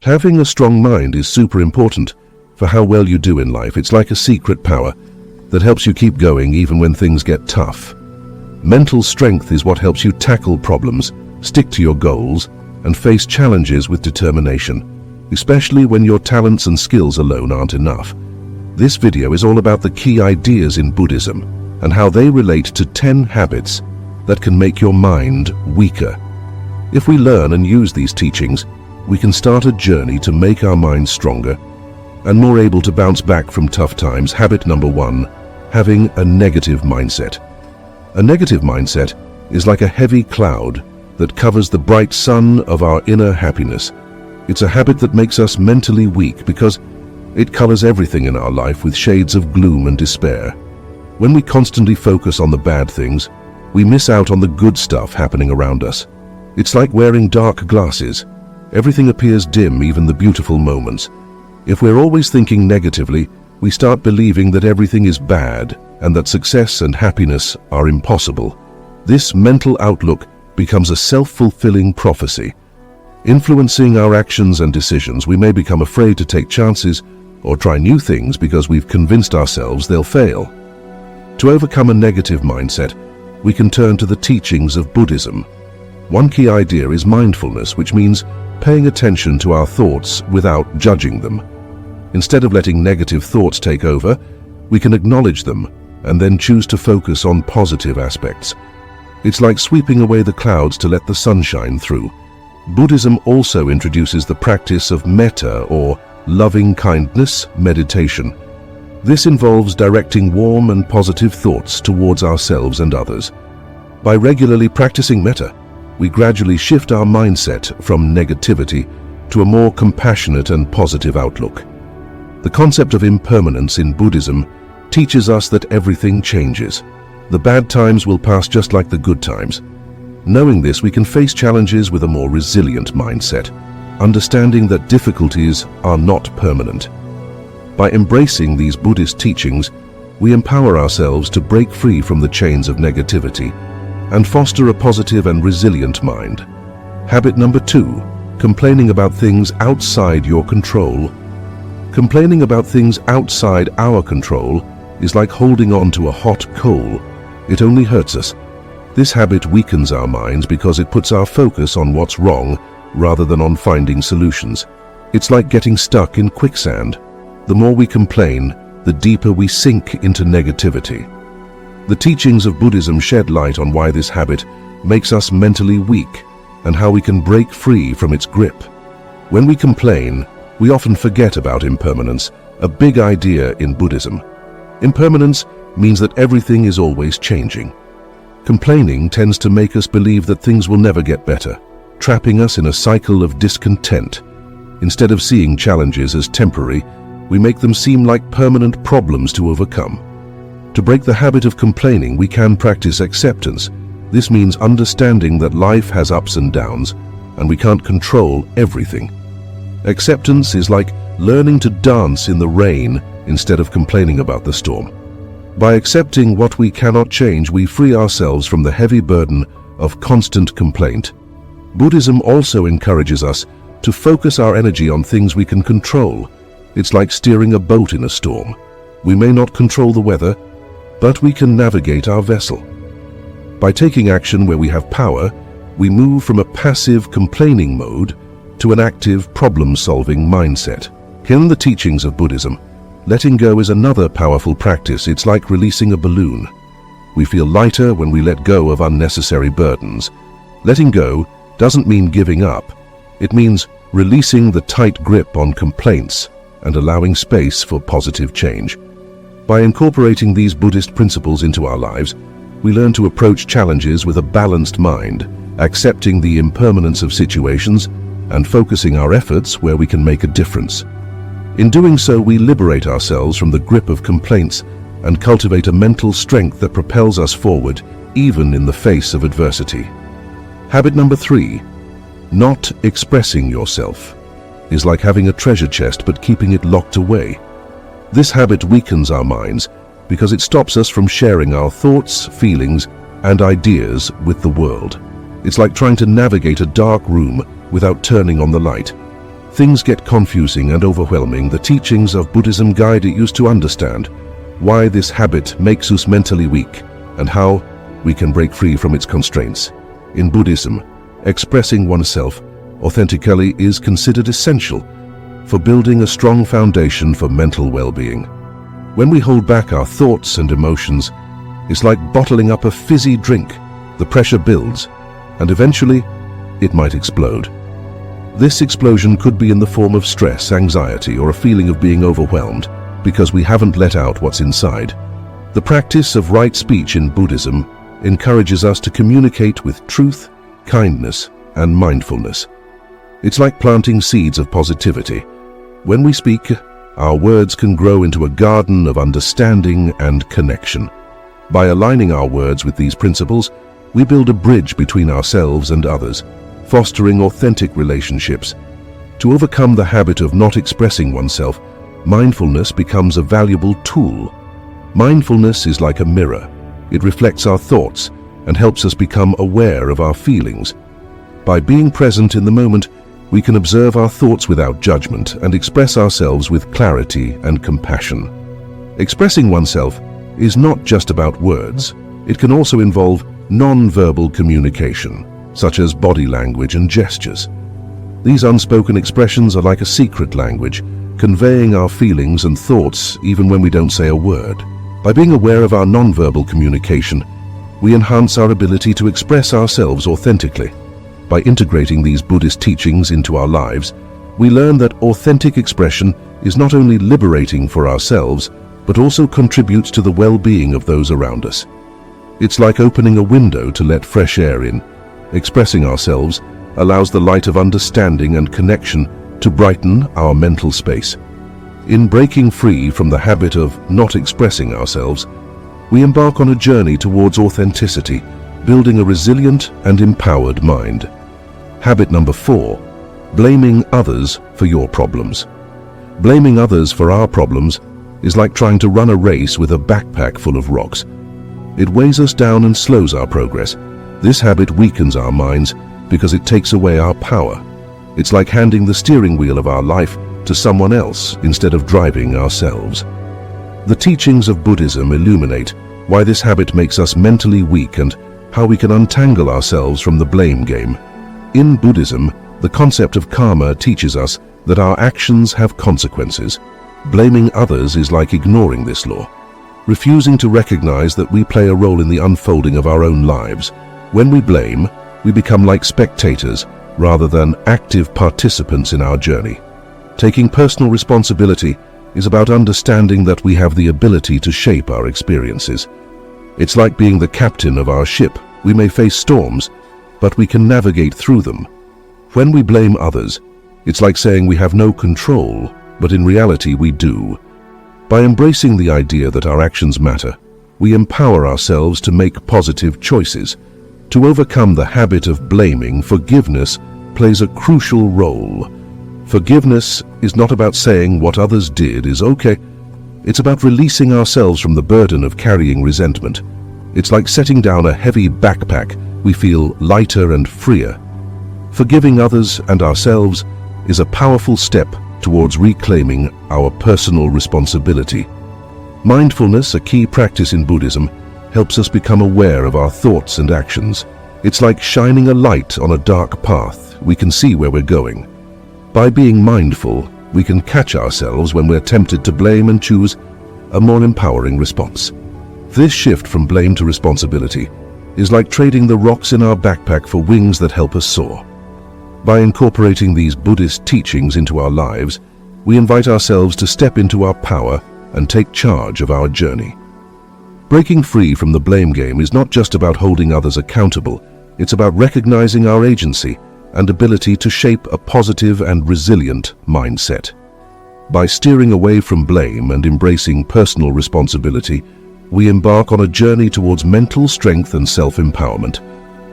Having a strong mind is super important for how well you do in life. It's like a secret power that helps you keep going even when things get tough. Mental strength is what helps you tackle problems, stick to your goals, and face challenges with determination, especially when your talents and skills alone aren't enough. This video is all about the key ideas in Buddhism and how they relate to 10 habits that can make your mind weaker. If we learn and use these teachings, we can start a journey to make our minds stronger and more able to bounce back from tough times. Habit number 1, having a negative mindset. A negative mindset is like a heavy cloud that covers the bright sun of our inner happiness. It's a habit that makes us mentally weak because it colors everything in our life with shades of gloom and despair. When we constantly focus on the bad things, we miss out on the good stuff happening around us. It's like wearing dark glasses. Everything appears dim, even the beautiful moments. If we're always thinking negatively, we start believing that everything is bad and that success and happiness are impossible. This mental outlook becomes a self-fulfilling prophecy. Influencing our actions and decisions, we may become afraid to take chances or try new things because we've convinced ourselves they'll fail. To overcome a negative mindset, we can turn to the teachings of Buddhism. One key idea is mindfulness, which means paying attention to our thoughts without judging them. Instead of letting negative thoughts take over, we can acknowledge them and then choose to focus on positive aspects. It's like sweeping away the clouds to let the sun shine through. Buddhism also introduces the practice of metta, or loving kindness meditation. This involves directing warm and positive thoughts towards ourselves and others. By regularly practicing metta, we gradually shift our mindset from negativity to a more compassionate and positive outlook. The concept of impermanence in Buddhism teaches us that everything changes. The bad times will pass just like the good times. Knowing this, we can face challenges with a more resilient mindset, understanding that difficulties are not permanent. By embracing these Buddhist teachings, we empower ourselves to break free from the chains of negativity and foster a positive and resilient mind. Habit number 2, complaining about things outside your control. Complaining about things outside our control is like holding on to a hot coal. It only hurts us. This habit weakens our minds because it puts our focus on what's wrong rather than on finding solutions. It's like getting stuck in quicksand. The more we complain, the deeper we sink into negativity. The teachings of Buddhism shed light on why this habit makes us mentally weak and how we can break free from its grip. When we complain, we often forget about impermanence, a big idea in Buddhism. Impermanence means that everything is always changing. Complaining tends to make us believe that things will never get better, trapping us in a cycle of discontent. Instead of seeing challenges as temporary, we make them seem like permanent problems to overcome. To break the habit of complaining, we can practice acceptance. This means understanding that life has ups and downs, and we can't control everything. Acceptance is like learning to dance in the rain instead of complaining about the storm. By accepting what we cannot change, we free ourselves from the heavy burden of constant complaint. Buddhism also encourages us to focus our energy on things we can control. It's like steering a boat in a storm. We may not control the weather, but we can navigate our vessel. By taking action where we have power, we move from a passive complaining mode to an active problem-solving mindset. In the teachings of Buddhism, letting go is another powerful practice. It's like releasing a balloon. We feel lighter when we let go of unnecessary burdens. Letting go doesn't mean giving up. It means releasing the tight grip on complaints and allowing space for positive change. By incorporating these Buddhist principles into our lives, we learn to approach challenges with a balanced mind, accepting the impermanence of situations and focusing our efforts where we can make a difference. In doing so, we liberate ourselves from the grip of complaints and cultivate a mental strength that propels us forward, even in the face of adversity. Habit number 3, not expressing yourself, is like having a treasure chest but keeping it locked away. This habit weakens our minds because it stops us from sharing our thoughts, feelings, and ideas with the world. It's like trying to navigate a dark room without turning on the light. things get confusing and overwhelming, the teachings of Buddhism guide you to understand why this habit makes us mentally weak and how we can break free from its constraints. In Buddhism, expressing oneself authentically is considered essential for building a strong foundation for mental well-being. When we hold back our thoughts and emotions, it's like bottling up a fizzy drink. The pressure builds, and eventually, it might explode. This explosion could be in the form of stress, anxiety, or a feeling of being overwhelmed because we haven't let out what's inside. The practice of right speech in Buddhism encourages us to communicate with truth, kindness, and mindfulness. It's like planting seeds of positivity. When we speak, our words can grow into a garden of understanding and connection. By aligning our words with these principles, we build a bridge between ourselves and others, fostering authentic relationships. To overcome the habit of not expressing oneself, mindfulness becomes a valuable tool. Mindfulness is like a mirror. It reflects our thoughts and helps us become aware of our feelings. By being present in the moment, we can observe our thoughts without judgment and express ourselves with clarity and compassion. Expressing oneself is not just about words. It can also involve non-verbal communication, such as body language and gestures. These unspoken expressions are like a secret language, conveying our feelings and thoughts even when we don't say a word. By being aware of our non-verbal communication, we enhance our ability to express ourselves authentically. By integrating these Buddhist teachings into our lives, we learn that authentic expression is not only liberating for ourselves, but also contributes to the well-being of those around us. It's like opening a window to let fresh air in. Expressing ourselves allows the light of understanding and connection to brighten our mental space. In breaking free from the habit of not expressing ourselves, we embark on a journey towards authenticity, building a resilient and empowered mind. Habit number 4, blaming others for your problems. Blaming others for our problems is like trying to run a race with a backpack full of rocks. It weighs us down and slows our progress. This habit weakens our minds because it takes away our power. It's like handing the steering wheel of our life to someone else instead of driving ourselves. The teachings of Buddhism illuminate why this habit makes us mentally weak and how we can untangle ourselves from the blame game. In Buddhism, the concept of karma teaches us that our actions have consequences. Blaming others is like ignoring this law, refusing to recognize that we play a role in the unfolding of our own lives. When we blame, we become like spectators rather than active participants in our journey. Taking personal responsibility is about understanding that we have the ability to shape our experiences. It's like being the captain of our ship. We may face storms, but we can navigate through them. When we blame others, it's like saying we have no control, but in reality we do. By embracing the idea that our actions matter, we empower ourselves to make positive choices. To overcome the habit of blaming, forgiveness plays a crucial role. Forgiveness is not about saying what others did is okay. It's about releasing ourselves from the burden of carrying resentment. It's like setting down a heavy backpack. We feel lighter and freer. Forgiving others and ourselves is a powerful step towards reclaiming our personal responsibility. Mindfulness, a key practice in Buddhism, helps us become aware of our thoughts and actions. It's like shining a light on a dark path. We can see where we're going. By being mindful, we can catch ourselves when we're tempted to blame and choose a more empowering response. This shift from blame to responsibility is like trading the rocks in our backpack for wings that help us soar. By incorporating these Buddhist teachings into our lives, we invite ourselves to step into our power and take charge of our journey. Breaking free from the blame game is not just about holding others accountable, it's about recognizing our agency and ability to shape a positive and resilient mindset. By steering away from blame and embracing personal responsibility, we embark on a journey towards mental strength and self-empowerment.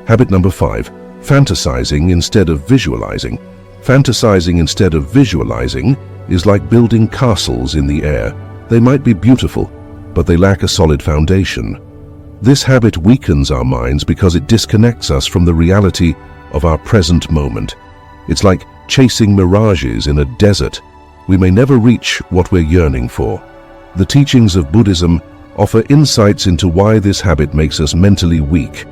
Habit number 5, fantasizing instead of visualizing. Fantasizing instead of visualizing is like building castles in the air. They might be beautiful, but they lack a solid foundation. This habit weakens our minds because it disconnects us from the reality of our present moment. It's like chasing mirages in a desert. We may never reach what we're yearning for. The teachings of Buddhism offer insights into why this habit makes us mentally weak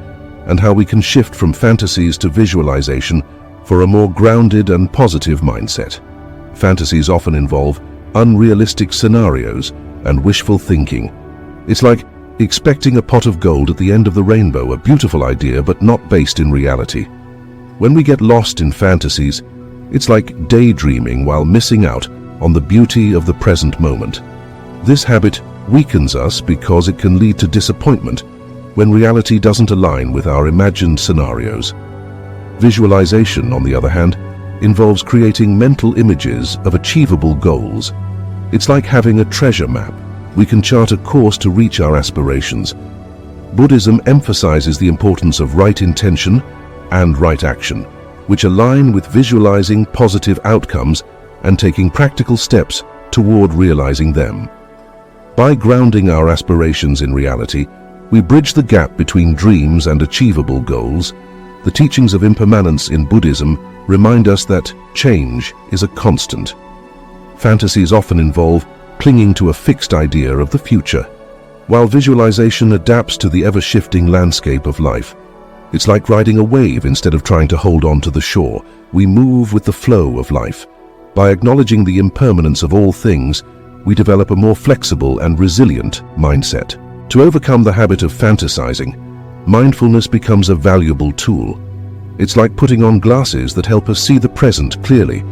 and how we can shift from fantasies to visualization for a more grounded and positive mindset. Fantasies often involve unrealistic scenarios and wishful thinking. It's like expecting a pot of gold at the end of the rainbow, a beautiful idea but not based in reality. When we get lost in fantasies, it's like daydreaming while missing out on the beauty of the present moment. This habit weakens us because it can lead to disappointment when reality doesn't align with our imagined scenarios. Visualization, on the other hand, involves creating mental images of achievable goals. It's like having a treasure map. We can chart a course to reach our aspirations. Buddhism emphasizes the importance of right intention and right action, which align with visualizing positive outcomes and taking practical steps toward realizing them. By grounding our aspirations in reality, we bridge the gap between dreams and achievable goals. The teachings of impermanence in Buddhism remind us that change is a constant. Fantasies often involve clinging to a fixed idea of the future, while visualization adapts to the ever-shifting landscape of life. It's like riding a wave instead of trying to hold on to the shore. We move with the flow of life. By acknowledging the impermanence of all things, we develop a more flexible and resilient mindset. To overcome the habit of fantasizing, mindfulness becomes a valuable tool. It's like putting on glasses that help us see the present clearly.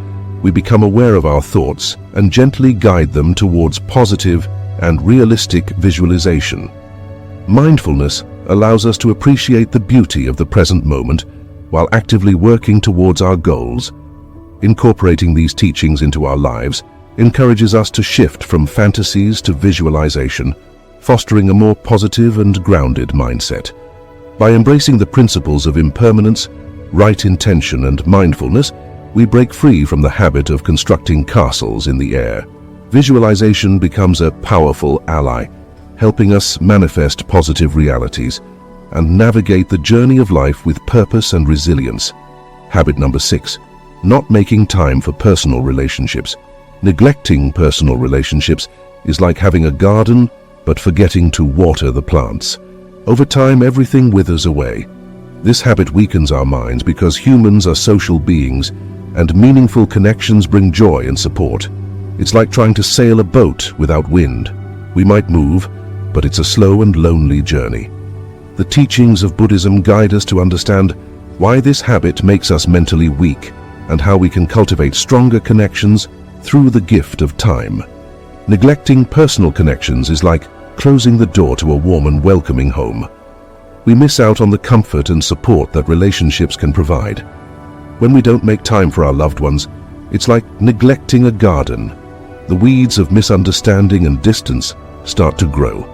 We become aware of our thoughts and gently guide them towards positive and realistic visualization. Mindfulness allows us to appreciate the beauty of the present moment while actively working towards our goals. Incorporating these teachings into our lives encourages us to shift from fantasies to visualization, fostering a more positive and grounded mindset. By embracing the principles of impermanence, right intention, and mindfulness, we break free from the habit of constructing castles in the air. Visualization becomes a powerful ally, helping us manifest positive realities and navigate the journey of life with purpose and resilience. Habit number 6, not making time for personal relationships. Neglecting personal relationships is like having a garden but forgetting to water the plants. Over time, everything withers away. This habit weakens our minds because humans are social beings and meaningful connections bring joy and support. It's like trying to sail a boat without wind. We might move, but it's a slow and lonely journey. The teachings of Buddhism guide us to understand why this habit makes us mentally weak and how we can cultivate stronger connections through the gift of time. Neglecting personal connections is like closing the door to a warm and welcoming home. We miss out on the comfort and support that relationships can provide. When we don't make time for our loved ones, it's like neglecting a garden. The weeds of misunderstanding and distance start to grow.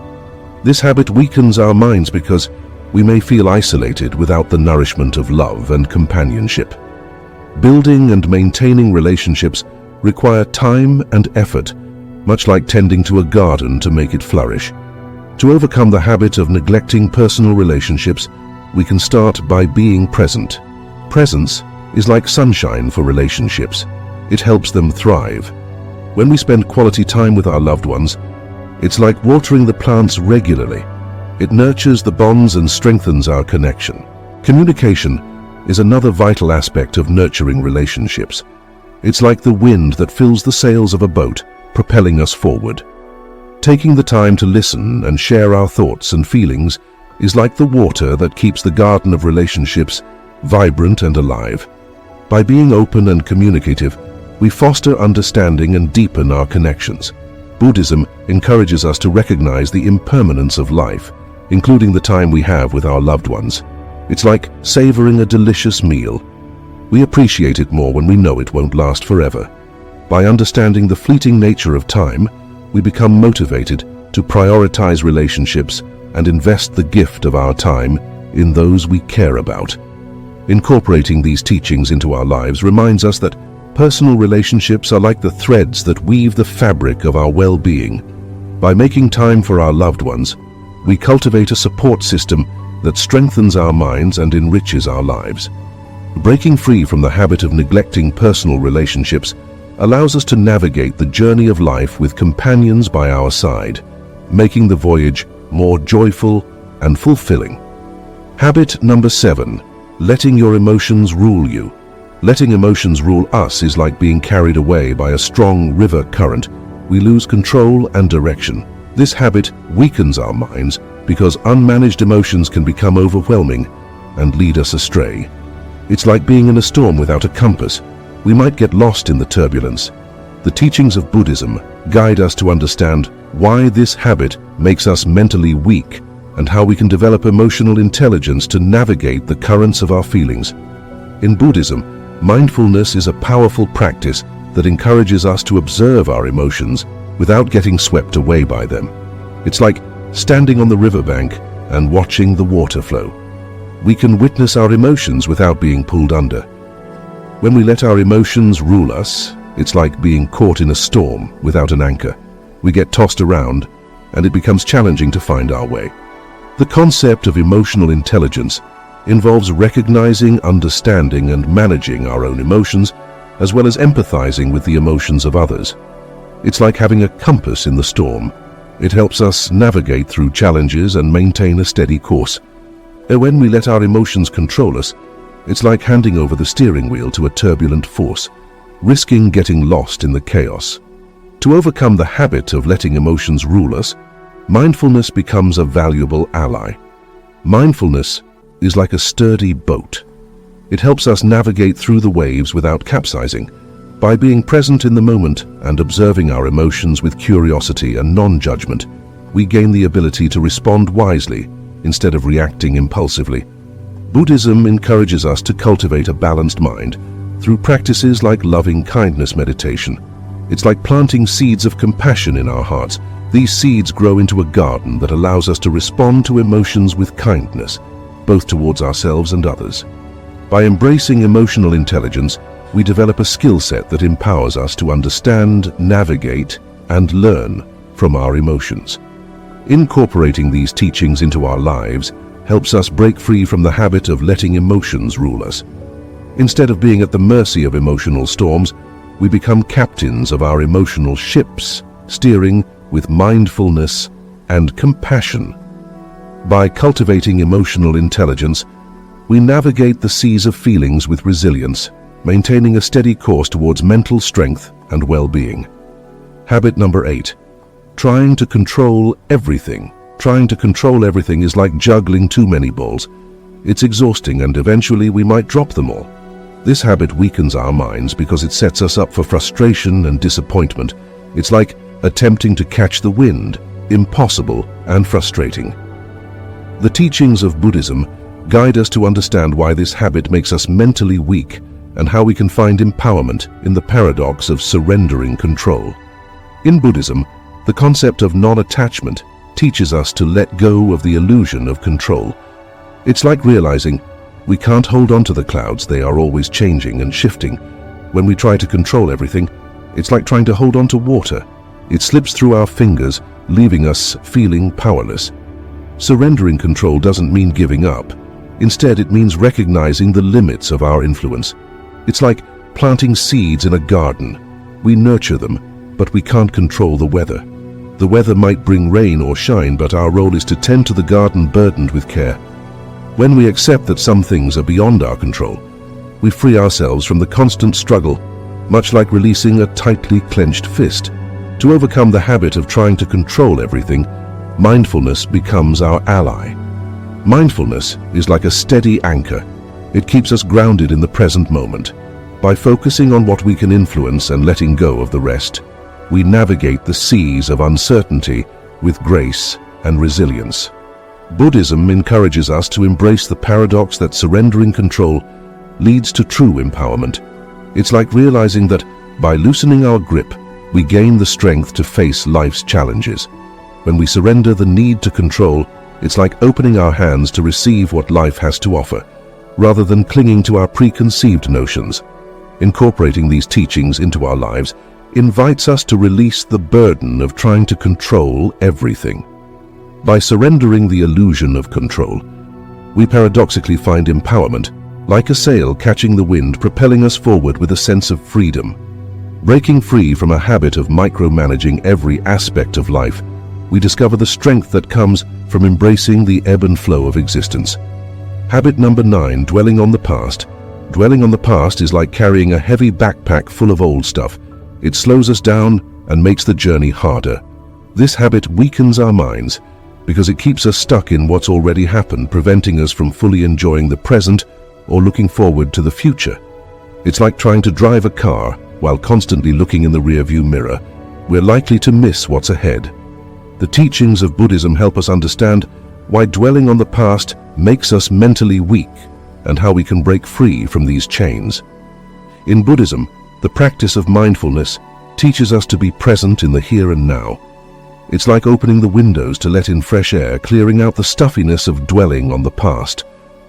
This habit weakens our minds because we may feel isolated without the nourishment of love and companionship. Building and maintaining relationships require time and effort, much like tending to a garden to make it flourish. To overcome the habit of neglecting personal relationships, we can start by being present. Presence is like sunshine for relationships. It helps them thrive. When we spend quality time with our loved ones, it's like watering the plants regularly. It nurtures the bonds and strengthens our connection. Communication is another vital aspect of nurturing relationships. It's like the wind that fills the sails of a boat, propelling us forward. Taking the time to listen and share our thoughts and feelings is like the water that keeps the garden of relationships vibrant and alive. By being open and communicative, we foster understanding and deepen our connections. Buddhism encourages us to recognize the impermanence of life, including the time we have with our loved ones. It's like savoring a delicious meal. We appreciate it more when we know it won't last forever. By understanding the fleeting nature of time, we become motivated to prioritize relationships and invest the gift of our time in those we care about. Incorporating these teachings into our lives reminds us that personal relationships are like the threads that weave the fabric of our well-being. By making time for our loved ones, we cultivate a support system that strengthens our minds and enriches our lives. Breaking free from the habit of neglecting personal relationships allows us to navigate the journey of life with companions by our side, making the voyage more joyful and fulfilling. Habit number 7, letting your emotions rule you. Letting emotions rule us is like being carried away by a strong river current. We lose control and direction. This habit weakens our minds because unmanaged emotions can become overwhelming and lead us astray. It's like being in a storm without a compass. We might get lost in the turbulence. The teachings of Buddhism guide us to understand why this habit makes us mentally weak and how we can develop emotional intelligence to navigate the currents of our feelings. In Buddhism, mindfulness is a powerful practice that encourages us to observe our emotions without getting swept away by them. It's like standing on the riverbank and watching the water flow. We can witness our emotions without being pulled under. When we let our emotions rule us, it's like being caught in a storm without an anchor. We get tossed around, and it becomes challenging to find our way. The concept of emotional intelligence involves recognizing, understanding, and managing our own emotions, as well as empathizing with the emotions of others. It's like having a compass in the storm. It helps us navigate through challenges and maintain a steady course. When we let our emotions control us, it's like handing over the steering wheel to a turbulent force, risking getting lost in the chaos. To overcome the habit of letting emotions rule us, mindfulness becomes a valuable ally. Mindfulness is like a sturdy boat. It helps us navigate through the waves without capsizing. By being present in the moment and observing our emotions with curiosity and non-judgment, we gain the ability to respond wisely instead of reacting impulsively. Buddhism encourages us to cultivate a balanced mind through practices like loving-kindness meditation. It's like planting seeds of compassion in our hearts. These seeds grow into a garden that allows us to respond to emotions with kindness, both towards ourselves and others. By embracing emotional intelligence, we develop a skill set that empowers us to understand, navigate, and learn from our emotions. Incorporating these teachings into our lives helps us break free from the habit of letting emotions rule us. Instead of being at the mercy of emotional storms, we become captains of our emotional ships, steering with mindfulness and compassion. By cultivating emotional intelligence, we navigate the seas of feelings with resilience, maintaining a steady course towards mental strength and well-being. Habit number 8. Trying to control everything. Trying to control everything is like juggling too many balls. It's exhausting and eventually we might drop them all. This habit weakens our minds because it sets us up for frustration and disappointment. It's like attempting to catch the wind, impossible and frustrating. The teachings of Buddhism guide us to understand why this habit makes us mentally weak and how we can find empowerment in the paradox of surrendering control. In Buddhism, the concept of non-attachment teaches us to let go of the illusion of control. It's like realizing we can't hold on to the clouds, they are always changing and shifting. When we try to control everything, it's like trying to hold on to water. It slips through our fingers, leaving us feeling powerless. Surrendering control doesn't mean giving up. Instead, it means recognizing the limits of our influence. It's like planting seeds in a garden. We nurture them, but we can't control the weather. The weather might bring rain or shine, but our role is to tend to the garden burdened with care. When we accept that some things are beyond our control, we free ourselves from the constant struggle, much like releasing a tightly clenched fist. To overcome the habit of trying to control everything, mindfulness becomes our ally. Mindfulness is like a steady anchor. It keeps us grounded in the present moment. By focusing on what we can influence and letting go of the rest, we navigate the seas of uncertainty with grace and resilience. Buddhism encourages us to embrace the paradox that surrendering control leads to true empowerment. It's like realizing that by loosening our grip, we gain the strength to face life's challenges. When we surrender the need to control, it's like opening our hands to receive what life has to offer, rather than clinging to our preconceived notions. Incorporating these teachings into our lives invites us to release the burden of trying to control everything. By surrendering the illusion of control, we paradoxically find empowerment like a sail catching the wind, propelling us forward with a sense of freedom. Breaking free from a habit of micromanaging every aspect of life, we discover the strength that comes from embracing the ebb and flow of existence. Habit number 9, dwelling on the past. Dwelling on the past is like carrying a heavy backpack full of old stuff. It slows us down and makes the journey harder. This habit weakens our minds because it keeps us stuck in what's already happened, preventing us from fully enjoying the present or looking forward to the future. It's like trying to drive a car while constantly looking in the rearview mirror. We're likely to miss what's ahead. The teachings of Buddhism help us understand why dwelling on the past makes us mentally weak and how we can break free from these chains. In Buddhism, the practice of mindfulness teaches us to be present in the here and now. It's like opening the windows to let in fresh air, clearing out the stuffiness of dwelling on the past.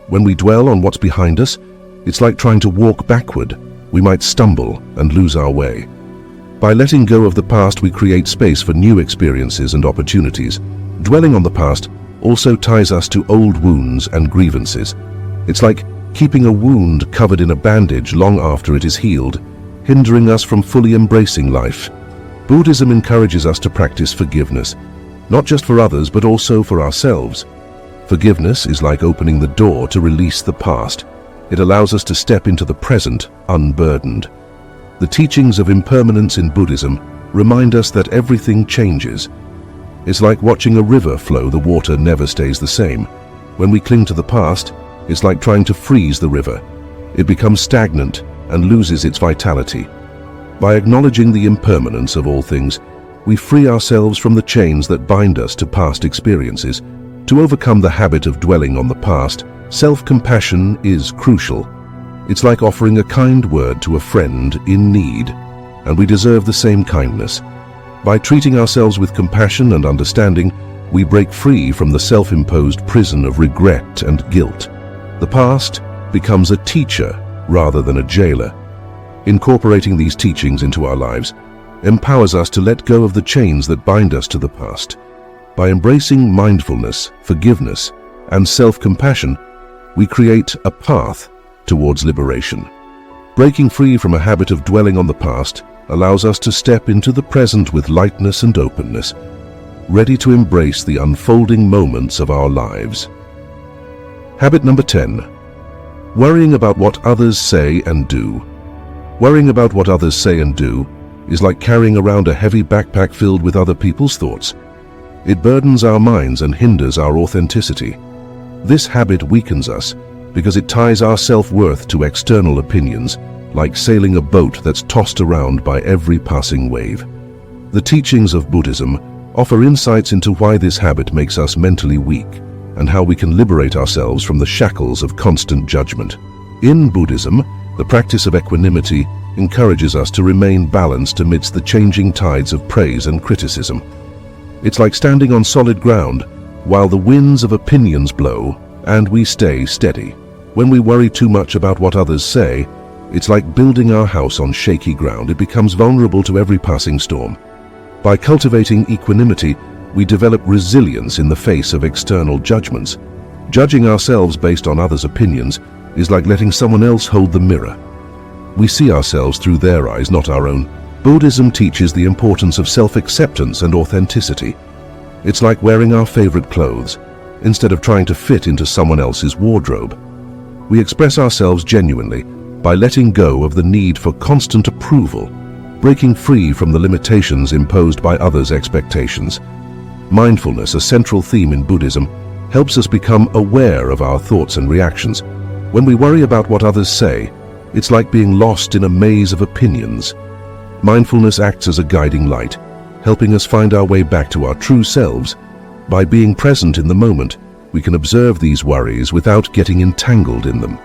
When we dwell on what's behind us, it's like trying to walk backward. We might stumble and lose our way. By letting go of the past, we create space for new experiences and opportunities. Dwelling on the past also ties us to old wounds and grievances. It's like keeping a wound covered in a bandage long after it is healed, hindering us from fully embracing life. Buddhism encourages us to practice forgiveness, not just for others but also for ourselves. Forgiveness is like opening the door to release the past. It allows us to step into the present unburdened. The teachings of impermanence in Buddhism remind us that everything changes. It's like watching a river flow. The water never stays the same. When we cling to the past, it's like trying to freeze the river. It becomes stagnant and loses its vitality. By acknowledging the impermanence of all things, we free ourselves from the chains that bind us to past experiences. To overcome the habit of dwelling on the past, self-compassion is crucial. It's like offering a kind word to a friend in need, and we deserve the same kindness. By treating ourselves with compassion and understanding, we break free from the self-imposed prison of regret and guilt. The past becomes a teacher rather than a jailer. Incorporating these teachings into our lives empowers us to let go of the chains that bind us to the past. By embracing mindfulness, forgiveness, and self-compassion, we create a path towards liberation. Breaking free from a habit of dwelling on the past allows us to step into the present with lightness and openness, ready to embrace the unfolding moments of our lives. Habit number 10. Worrying about what others say and do. Worrying about what others say and do is like carrying around a heavy backpack filled with other people's thoughts. It burdens our minds and hinders our authenticity. This habit weakens us because it ties our self-worth to external opinions, like sailing a boat that's tossed around by every passing wave. The teachings of Buddhism offer insights into why this habit makes us mentally weak and how we can liberate ourselves from the shackles of constant judgment. In Buddhism, the practice of equanimity encourages us to remain balanced amidst the changing tides of praise and criticism. It's like standing on solid ground while the winds of opinions blow and we stay steady. When we worry too much about what others say, it's like building our house on shaky ground. It becomes vulnerable to every passing storm. By cultivating equanimity, we develop resilience in the face of external judgments. Judging ourselves based on others' opinions is like letting someone else hold the mirror. We see ourselves through their eyes, not our own. Buddhism teaches the importance of self-acceptance and authenticity. It's like wearing our favorite clothes instead of trying to fit into someone else's wardrobe. We express ourselves genuinely by letting go of the need for constant approval, breaking free from the limitations imposed by others' expectations. Mindfulness, a central theme in Buddhism, helps us become aware of our thoughts and reactions. When we worry about what others say, it's like being lost in a maze of opinions. Mindfulness acts as a guiding light, helping us find our way back to our true selves. By being present in the moment, we can observe these worries without getting entangled in them.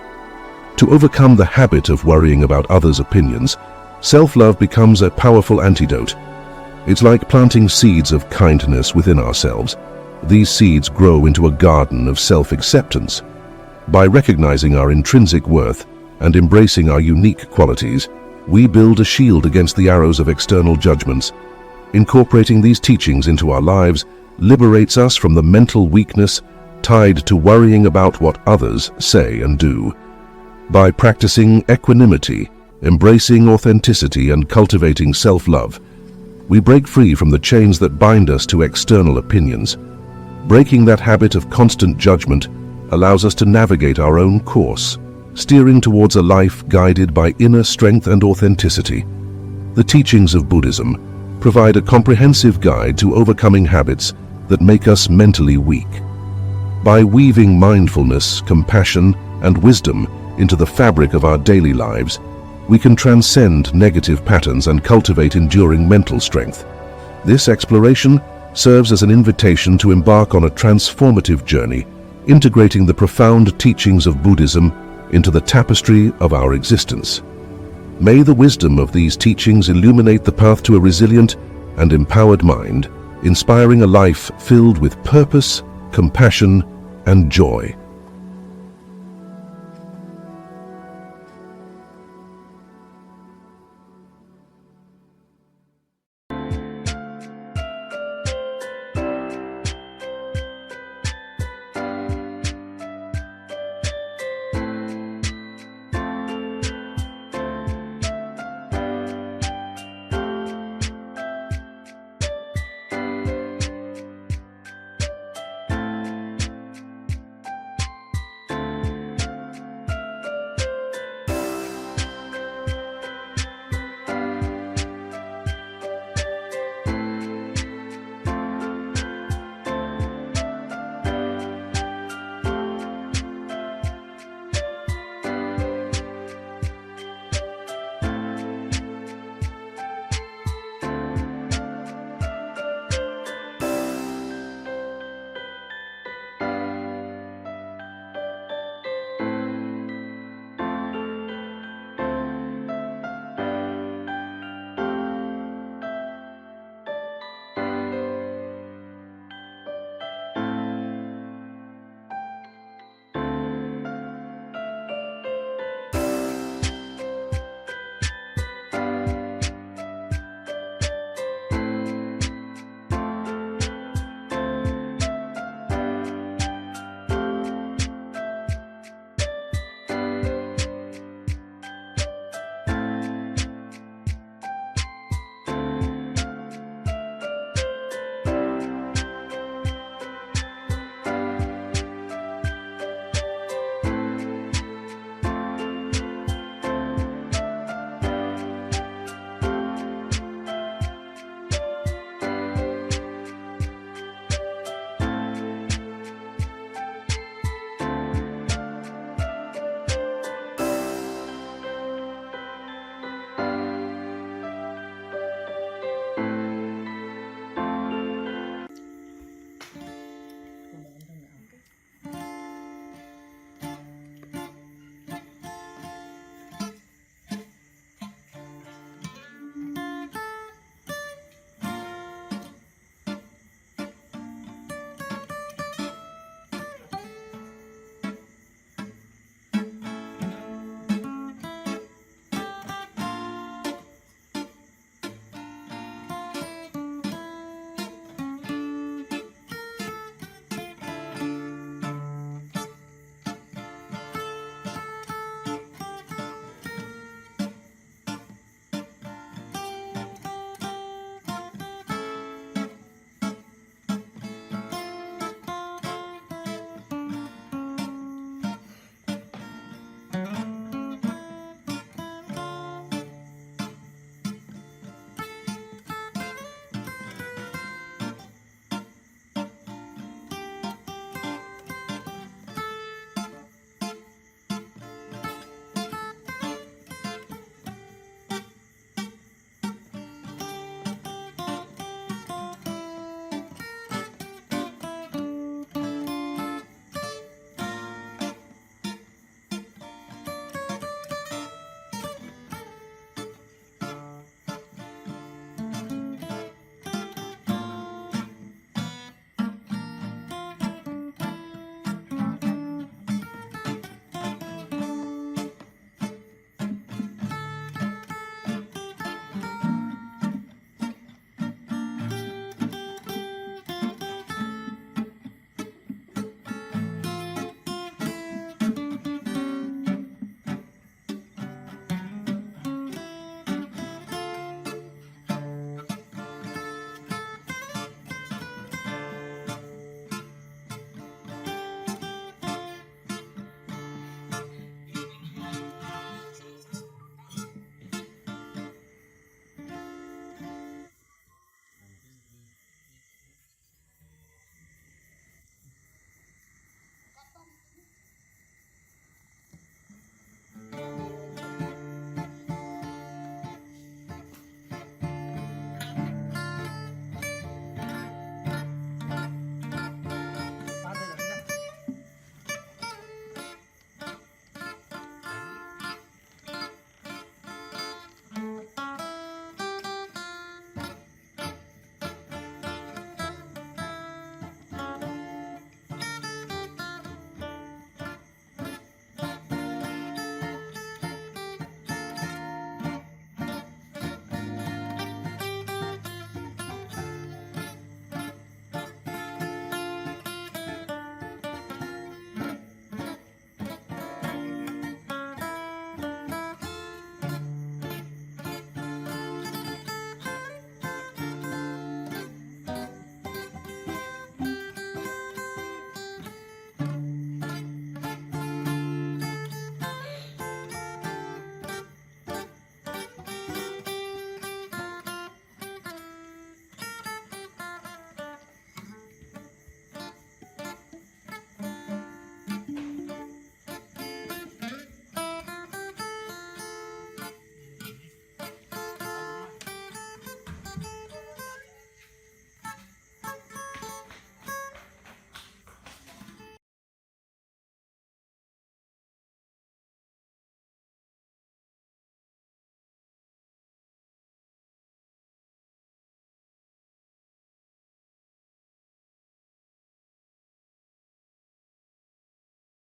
To overcome the habit of worrying about others' opinions, self-love becomes a powerful antidote. It's like planting seeds of kindness within ourselves. These seeds grow into a garden of self-acceptance. By recognizing our intrinsic worth and embracing our unique qualities, we build a shield against the arrows of external judgments. Incorporating these teachings into our lives liberates us from the mental weakness tied to worrying about what others say and do. By practicing equanimity, embracing authenticity, and cultivating self-love, we break free from the chains that bind us to external opinions. Breaking that habit of constant judgment allows us to navigate our own course, steering towards a life guided by inner strength and authenticity. The teachings of Buddhism provide a comprehensive guide to overcoming habits that make us mentally weak. By weaving mindfulness, compassion, and wisdom into the fabric of our daily lives, we can transcend negative patterns and cultivate enduring mental strength. This exploration serves as an invitation to embark on a transformative journey, integrating the profound teachings of Buddhism into the tapestry of our existence. May the wisdom of these teachings illuminate the path to a resilient and empowered mind, inspiring a life filled with purpose, compassion, and joy.